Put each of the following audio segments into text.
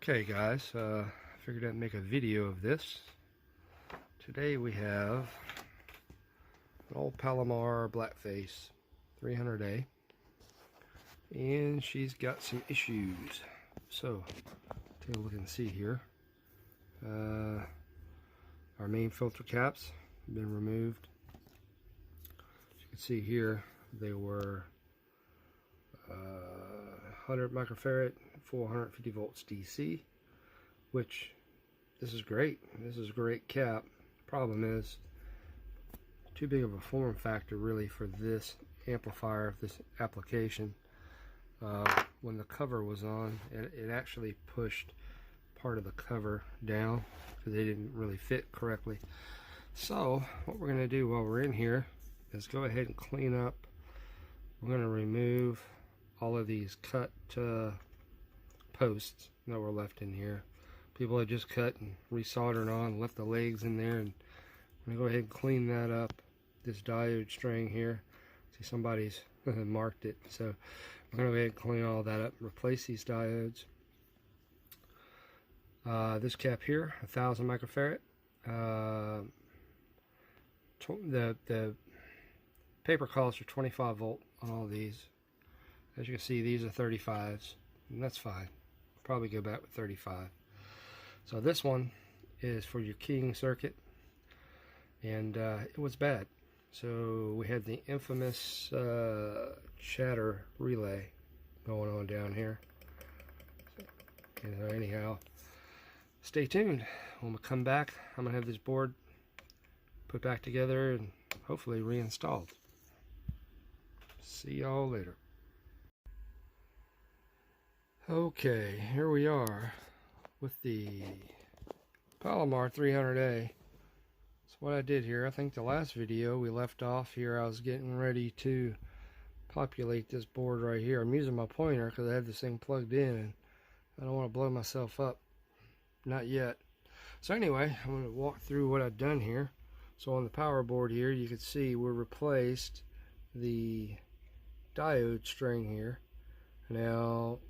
Okay guys, I figured I'd make a video of this. Today we have an old Palomar blackface 300A, and she's got some issues. So take a look and see here. Our main filter caps have been removed. As you can see here, they were 100 microfarad, 450 volts DC, which this is great. This is a great cap. Problem is, too big of a form factor really for this amplifier, this application. When the cover was on, it actually pushed part of the cover down because they didn't really fit correctly. So what we're going to do while we're in here is go ahead and clean up. We're going to remove all of these cut posts that were left in here. People had just cut and resoldered on, left the legs in there, and I'm going to go ahead and clean that up. This diode string here, see somebody's marked it, so we're going to go ahead and clean all that up and replace these diodes. This cap here, 1000 microfarad. The paper calls for 25 volt on all these. As you can see, these are 35s, and that's fine. I'll probably go back with 35. So this one is for your keying circuit, and it was bad. So we had the infamous chatter relay going on down here. So, anyhow, stay tuned. When we come back, I'm going to have this board put back together and hopefully reinstalled. See y'all later. Okay, here we are with the Palomar 300A. So what I did here, I think the last video we left off here, I was getting ready to populate this board right here. I'm using my pointer because I have this thing plugged in and I don't want to blow myself up. Not yet. So anyway, I'm going to walk through what I've done here. So on the power board here, you can see we replaced the diode string here. Now,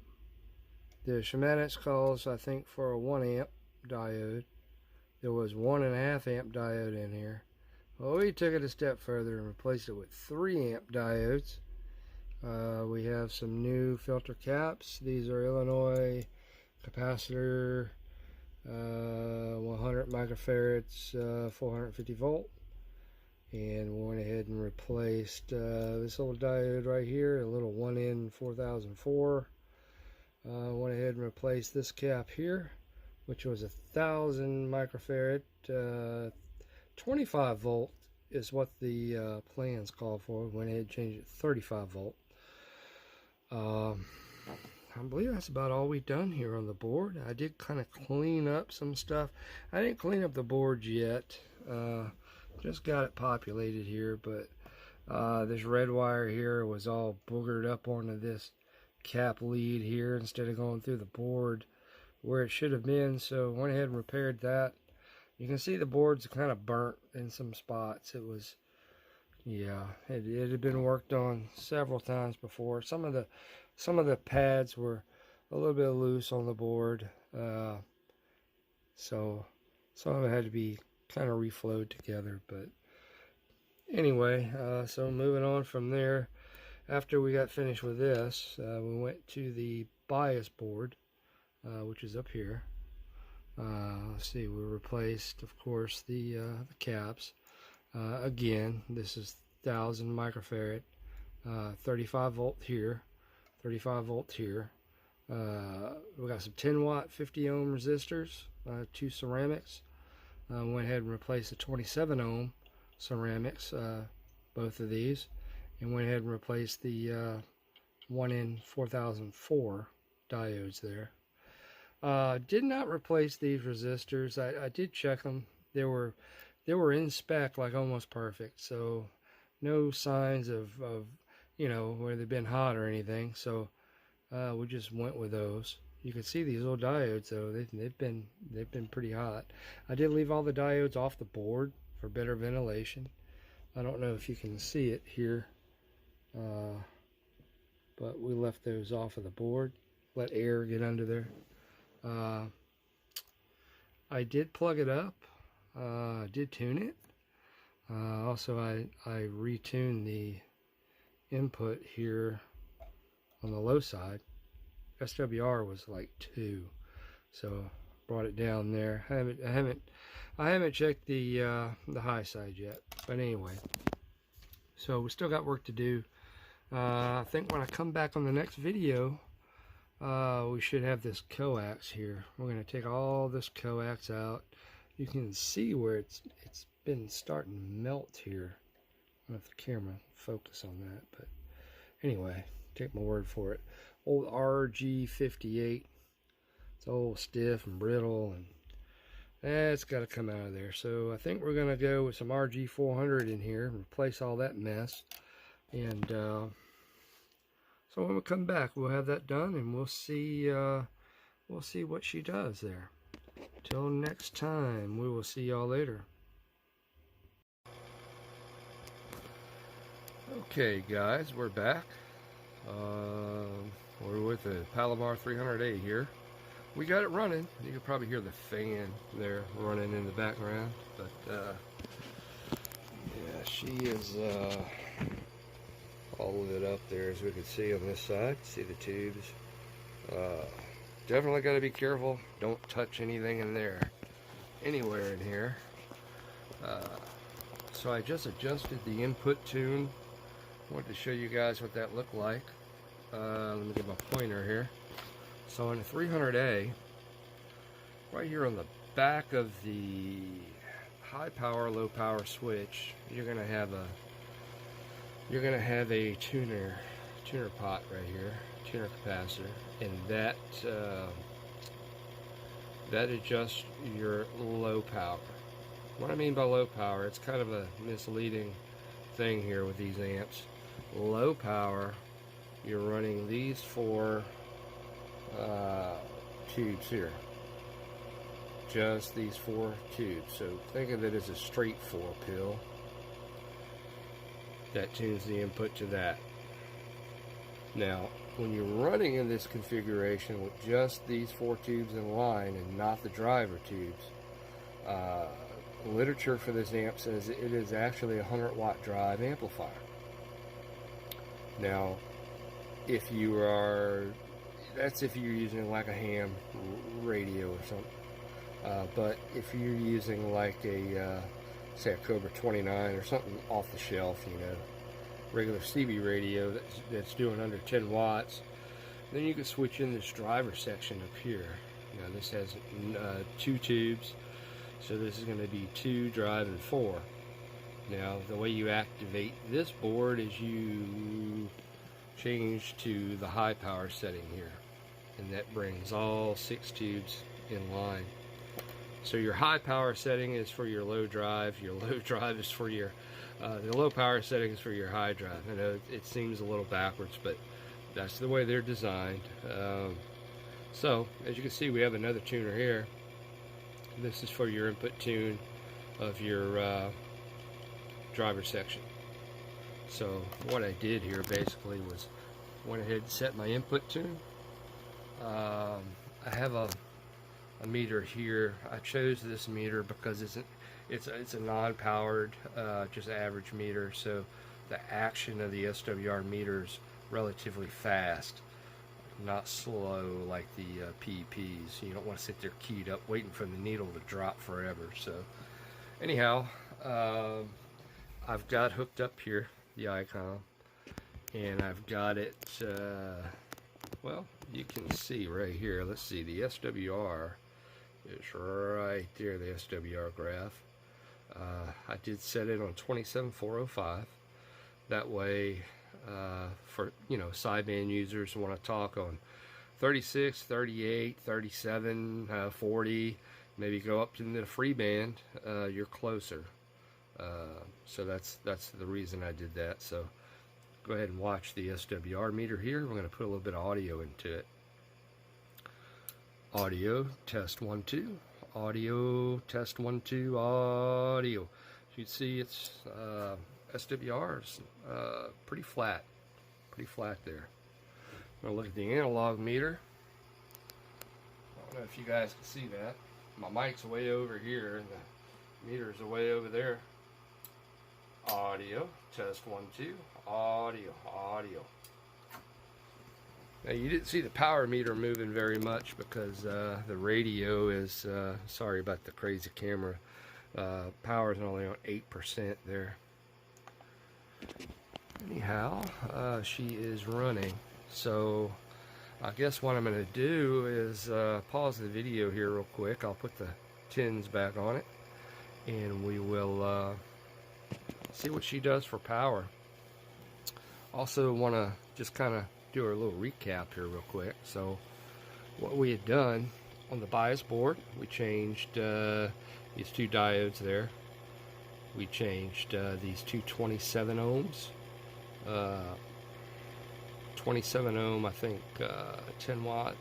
the schematics calls, I think, for a 1 amp diode. There was 1.5 amp diode in here. Well, we took it a step further and replaced it with 3 amp diodes. We have some new filter caps. These are Illinois capacitor, 100 microfarads, 450 volt. And we went ahead and replaced this little diode right here, a little 1N 4004. Went ahead and replaced this cap here, which was 1000 microfarad. 25 volt is what the plans call for. Went ahead and changed it to 35 volt. I believe that's about all we've done here on the board. I did kind of clean up some stuff. I didn't clean up the board yet. Just got it populated here, but this red wire here was all boogered up onto this cap lead here instead of going through the board where it should have been, so went ahead and repaired that. You can see the board's kind of burnt in some spots. It was, yeah, it had been worked on several times before. Some of the pads were a little bit loose on the board, so some of it had to be kind of reflowed together. But anyway, so moving on from there, after we got finished with this, we went to the bias board, which is up here. Let's see, we replaced, of course, the caps. Again, this is 1000 microfarad, 35 volt here, 35 volt here. We got some 10 watt 50 ohm resistors, 2 ceramics. Went ahead and replaced the 27 ohm ceramics, both of these, and went ahead and replaced the 1N 4004 diodes there. Did not replace these resistors. I did check them. They were in spec, like almost perfect, so no signs of you know, where they've been hot or anything. So we just went with those. You can see these little diodes though, they've been pretty hot. I did leave all the diodes off the board for better ventilation. I don't know if you can see it here, but we left those off of the board, let air get under there. I did plug it up. Did tune it. Also, I retuned the input here on the low side. SWR was like 2, so brought it down there. I haven't checked the high side yet. But anyway, so we still got work to do. I think when I come back on the next video, we should have this coax here. We're going to take all this coax out. You can see where it's been starting to melt here. I don't know if the camera focus on that, but anyway, take my word for it. Old RG58. It's old, stiff and brittle, and it's got to come out of there. So I think we're going to go with some RG400 in here and replace all that mess. And so when we come back, we'll have that done, and we'll see what she does there. Till next time, we will see y'all later. Okay, guys, we're back. We're with the Palomar 300A here. We got it running. You can probably hear the fan there running in the background, but yeah, she is all lit up there, as we can see on this side. See the tubes. Definitely got to be careful. Don't touch anything in there, anywhere in here. So I just adjusted the input tune. Wanted to show you guys what that looked like. Let me get my pointer here. So in the 300A, right here on the back of the high power, low power switch, you're gonna have a tuner pot right here, tuner capacitor, and that adjusts your low power. What I mean by low power, it's kind of a misleading thing here with these amps. Low power, you're running these 4 tubes here, just these 4 tubes. So think of it as a straight 4 pill that tunes the input to that. Now when you're running in this configuration with just these 4 tubes in line and not the driver tubes, literature for this amp says it is actually a 100-watt drive amplifier. Now if you are, that's if you're using like a ham radio or something. But if you're using like a, say a Cobra 29 or something off the shelf, you know, regular CB radio that's doing under 10 watts, then you can switch in this driver section up here. Now this has 2 tubes, so this is going to be 2 drive and 4. Now the way you activate this board is you change to the high power setting here, and that brings all 6 tubes in line. So your high power setting is for your low drive drive is for your the low power setting is for your high drive. I know it seems a little backwards, but that's the way they're designed. So as you can see, we have another tuner here. This is for your input tune of your driver section. So what I did here basically was went ahead and set my input tune. I have a meter here. I chose this meter because it's a non-powered, just average meter, so the action of the SWR meter is relatively fast, not slow like the PEPs. You don't want to sit there keyed up waiting for the needle to drop forever. So anyhow, I've got hooked up here the icon, and I've got it, well, you can see right here. Let's see, the SWR is right there, the SWR graph. I did set it on 27405. That way, for, you know, sideband users who want to talk on 36, 38, 37, 40, maybe go up to the free band, you're closer. So that's the reason I did that. So go ahead and watch the SWR meter here. We're going to put a little bit of audio into it. Audio, test 1, 2. Audio, test 1, 2. Audio. As you can see, it's SWR's pretty flat. Pretty flat there. I'm going to look at the analog meter. don't know if you guys can see that. My mic's way over here and the meter's way over there. Audio, test 1, 2, audio, audio. Now you didn't see the power meter moving very much because the radio is, sorry about the crazy camera, power is only on 8% there. Anyhow, she is running, so I guess what I'm going to do is pause the video here real quick. I'll put the tins back on it and we will see what she does for power. Also want to just kind of do a little recap here real quick. So what we had done on the bias board, we changed these two diodes there. We changed these two 27 ohms. 27 ohm, I think 10 watt.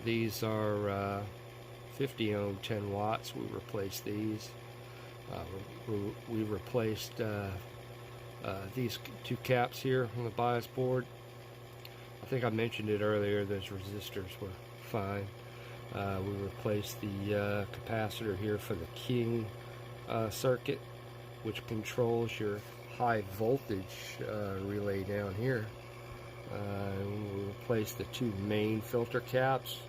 These are 50 ohm 10 watts. We replaced these. We replaced these two caps here on the bias board. I think I mentioned it earlier, those resistors were fine. We replaced the capacitor here for the King circuit, which controls your high voltage relay down here. We replaced the two main filter caps.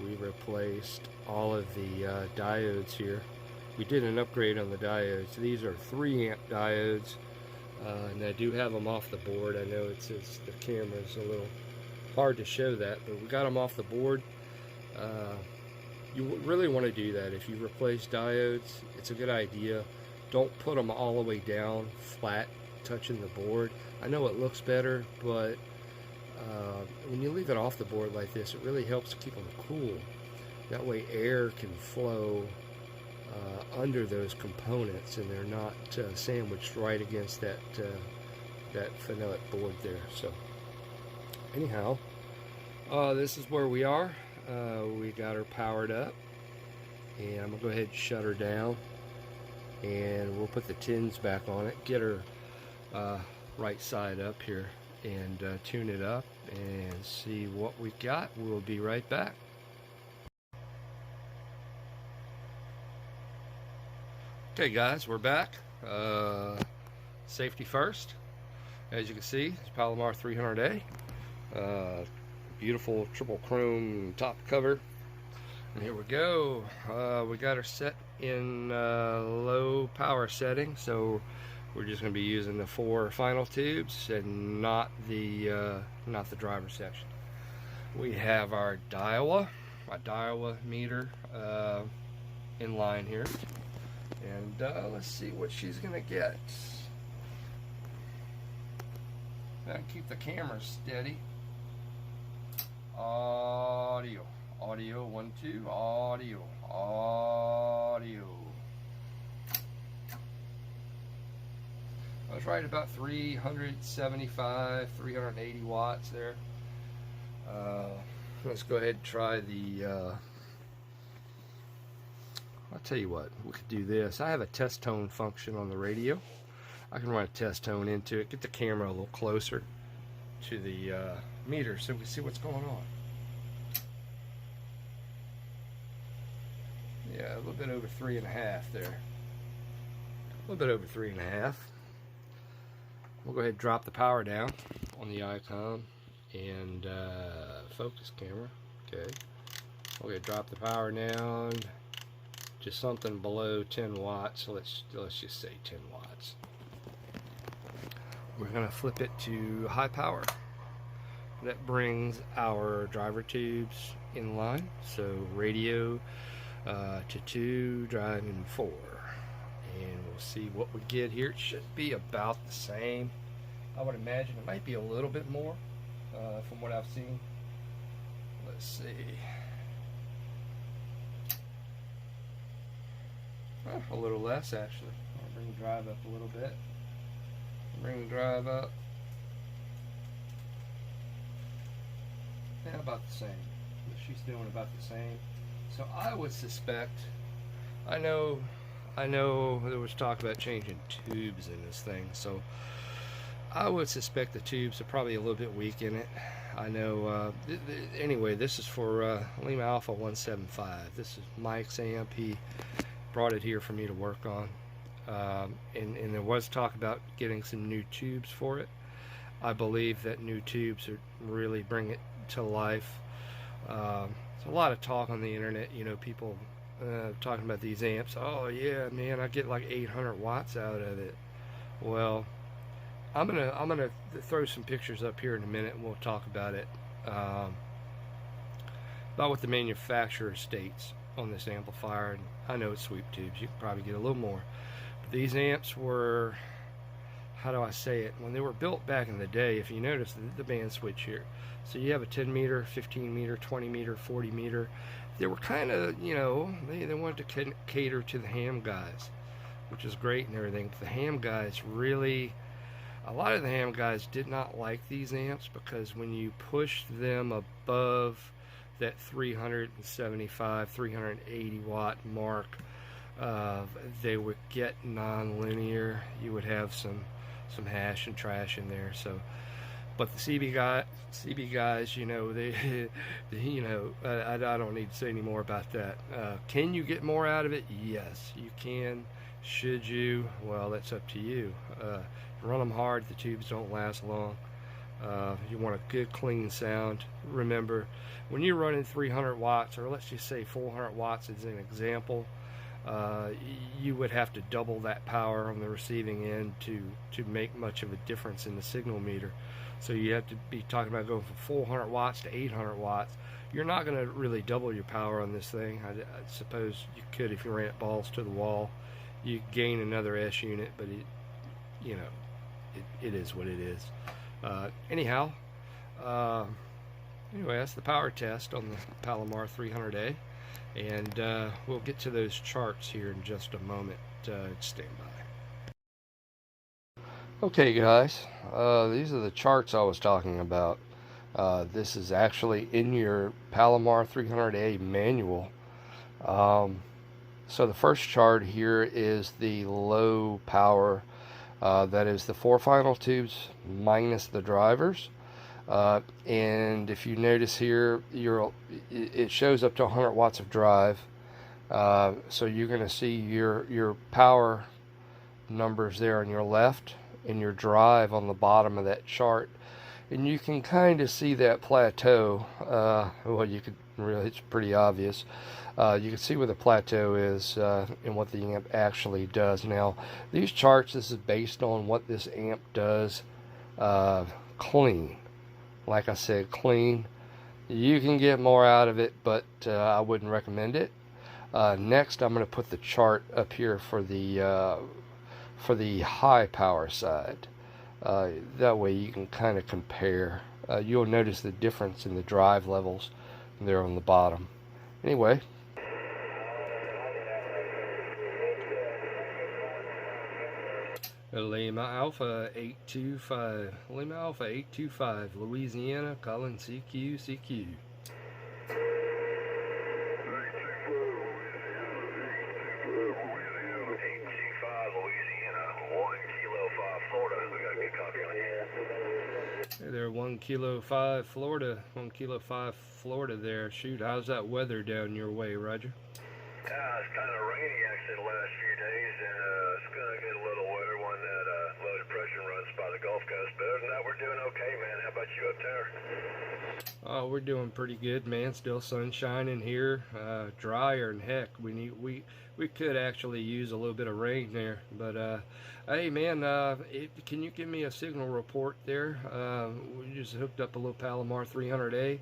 We replaced all of the diodes here. We did an upgrade on the diodes. These are 3 amp diodes, and I do have them off the board. I know it's the camera's a little hard to show that, but we got them off the board. You really want to do that if you replace diodes. It's a good idea. Don't put them all the way down flat touching the board. I know it looks better, but when you leave it off the board like this, it really helps keep them cool. That way air can flow under those components and they're not sandwiched right against that phenolic board there. So anyhow, this is where we are. We got her powered up, and I'm gonna go ahead and shut her down, and we'll put the tins back on it, get her right side up here, and tune it up and see what we got. We'll be right back. Okay guys, we're back. Safety first. As you can see, it's Palomar 300A. Beautiful triple chrome top cover. And here we go. We got her set in low power setting, so we're just going to be using the 4 final tubes and not the driver section. We have our Daiwa meter in line here. And let's see what she's gonna get. Keep the camera steady. Audio, 1, 2, audio. I was right about 375, 380 watts there. Let's go ahead and try the I'll tell you what, we could do this. I have a test tone function on the radio. I can run a test tone into it, get the camera a little closer to the meter so we can see what's going on. Yeah, a little bit over 3.5 there. A little bit over 3.5. We'll go ahead and drop the power down on the icon and focus camera. Okay. We'll go ahead and drop the power down. Just something below 10 watts. So let's just say 10 watts. We're going to flip it to high power. That brings our driver tubes in line. So radio to 2, driving 4. And we'll see what we get here. It should be about the same. I would imagine it might be a little bit more from what I've seen. Let's see. A little less actually. I'll bring the drive up a little bit. Bring the drive up. Yeah, about the same. She's doing about the same. So I would suspect, I know there was talk about changing tubes in this thing, so I would suspect the tubes are probably a little bit weak in it. I know, anyway, this is for Lima Alpha 175. This is Mike's amp. He brought it here for me to work on. And there was talk about getting some new tubes for it. I believe that new tubes are really bring it to life. There's a lot of talk on the internet, you know, people talking about these amps. Oh yeah, man, I get like 800 watts out of it. Well, I'm gonna throw some pictures up here in a minute, and we'll talk about it, about what the manufacturer states on this amplifier. And I know it's sweep tubes. You can probably get a little more. But these amps were, how do I say it? When they were built back in the day, if you notice the band switch here, so you have a 10 meter, 15 meter, 20 meter, 40 meter. They were kind of, you know, they wanted to cater to the ham guys, which is great and everything. But the ham guys really, a lot of the ham guys did not like these amps, because when you push them above that 375, 380 watt mark, they would get non-linear. You would have some hash and trash in there. So, but the CB guys, you know, they you know, I don't need to say any more about that. Can you get more out of it? Yes, you can. Should you? Well, that's up to you. Run them hard. The tubes don't last long. You want a good clean sound. Remember, when you're running 300 watts, or let's just say 400 watts as an example, you would have to double that power on the receiving end to make much of a difference in the signal meter. So you have to be talking about going from 400 watts to 800 watts. You're not going to really double your power on this thing. I suppose you could if you ran it balls to the wall. You gain another S unit, but it, you know, it is what it is. Anyhow, anyway, that's the power test on the Palomar 300A. And we'll get to those charts here in just a moment. Stand by. Okay, guys, these are the charts I was talking about. This is actually in your Palomar 300A manual. So the first chart here is the low power. That is the 4 final tubes minus the drivers. And if you notice here, it shows up to 100 watts of drive. So you're going to see your power numbers there on your left and your drive on the bottom of that chart. And you can kind of see that plateau. Well, you could really, it's pretty obvious. You can see where the plateau is and what the amp actually does. Now, these charts, this is based on what this amp does clean. Like I said, clean. You can get more out of it, but I wouldn't recommend it. Next, I'm going to put the chart up here for the high power side. That way you can kind of compare. You'll notice the difference in the drive levels there on the bottom. Anyway. Lima Alpha 825. Lima Alpha 825. Louisiana, calling CQ, CQ. Hey there, 1 Kilo 5 Florida. 1 Kilo 5 Florida there. Shoot, how's that weather down your way, Roger? It's kind of rainy actually the last few days, and it's going to get a little wetter when that low depression runs by the Gulf Coast. But other than that, we're doing okay, man. How about you up there? Oh, we're doing pretty good, man. Still sun shining here. Drier than heck. We could actually use a little bit of rain there. But hey, man, can you give me a signal report there? We just hooked up a little Palomar 300A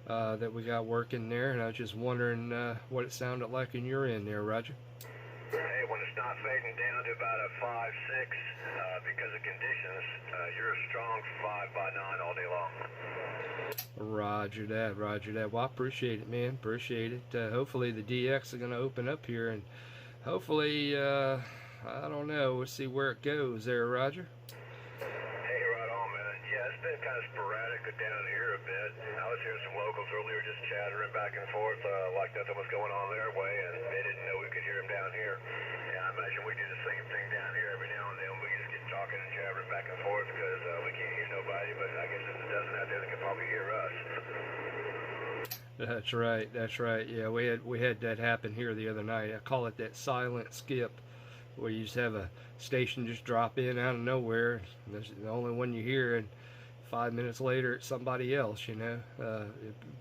that we got working there, and I was just wondering what it sounded like in your end there, Roger. Hey, when it's not fading down to about a 5-6 because of conditions, you're a strong 5x9 all day long. Roger that, Roger that. Well, I appreciate it, man. Appreciate it. Hopefully the DX is going to open up here, and hopefully, I don't know, we'll see where it goes there, Roger. Hey, right on, man. Yeah, it's been kind of sporadic down here a bit. I was hearing some locals earlier just chattering back and forth like nothing was going on their way, and they didn't know we could hear them down here. Yeah, I imagine we do the same thing down here every now and then. We just get talking and jabbering back and forth because we can't hear nobody, but I guess if it doesn't out there, they can probably y'all could hear us. That's right. That's right. Yeah, we had that happen here the other night. I call it that silent skip, where you just have a station just drop in out of nowhere. There's the only one you hear, and 5 minutes later it's somebody else.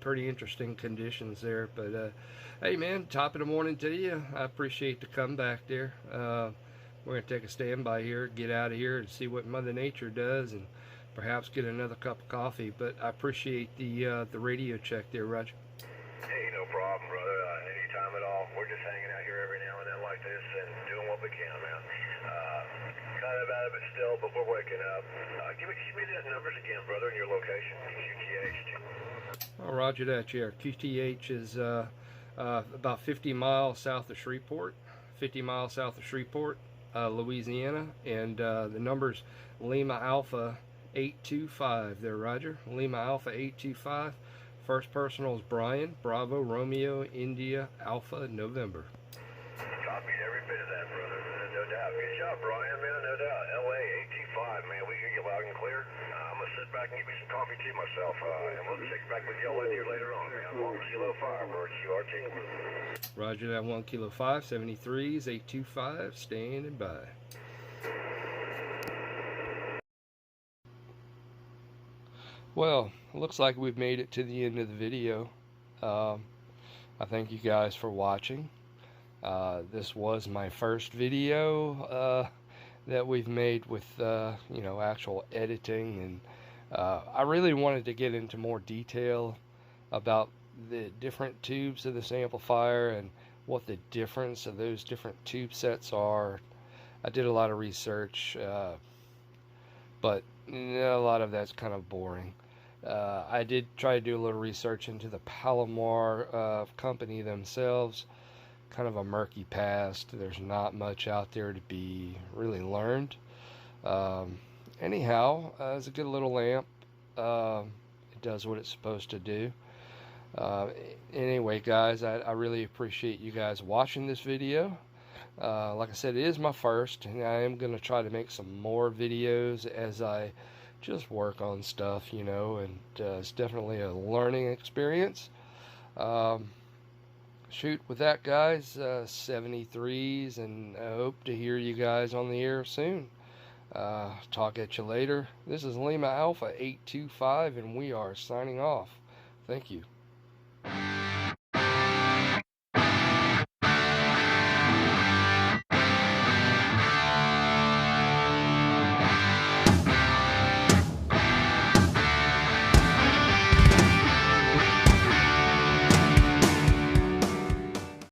Pretty interesting conditions there. But hey, man, top of the morning to you. I appreciate the comeback there. We're gonna take a standby here, get out of here, and see what Mother Nature does, and perhaps get another cup of coffee. But I appreciate the radio check there, Roger. Hey, no problem, brother. Anytime at all. We're just hanging out here every now and then like this and doing what we can, man. Kind of out of it still, but we're waking up. Give me the numbers again, brother, and your location. QTH. Oh, Roger that. Yeah, QTH is about 50 miles south of Shreveport. 50 miles south of Shreveport, Louisiana, and the number's Lima Alpha 825 there, Roger. Lima Alpha 825. First personal is Brian, Bravo, Romeo, India, Alpha, November. Copied every bit of that, brother. No doubt. Good job, Brian, man. No doubt. LA 825, man. We hear you loud and clear. I'm going to sit back and get me some coffee too myself. And we'll check back with y'all in here later on, man. 1 Kilo 5, or QRT. Roger that. 1 Kilo 5, 73s, 825, standing by. Well, it looks like we've made it to the end of the video. I thank you guys for watching. This was my first video that we've made with actual editing, and I really wanted to get into more detail about the different tubes of this amplifier and what the difference of those different tube sets are. I did a lot of research, but a lot of that's kind of boring. I did try to do a little research into the Palomar company themselves. Kind of a murky past. There's not much out there to be really learned. Anyhow, it's a good little lamp. It does what it's supposed to do. Anyway, guys, I really appreciate you guys watching this video. Like I said, it is my first, and I am going to try to make some more videos as I just work on stuff, and it's definitely a learning experience. Shoot, with that, guys, 73s, and I hope to hear you guys on the air soon. Talk at you later. This is Lima Alpha 825, and we are signing off. Thank you.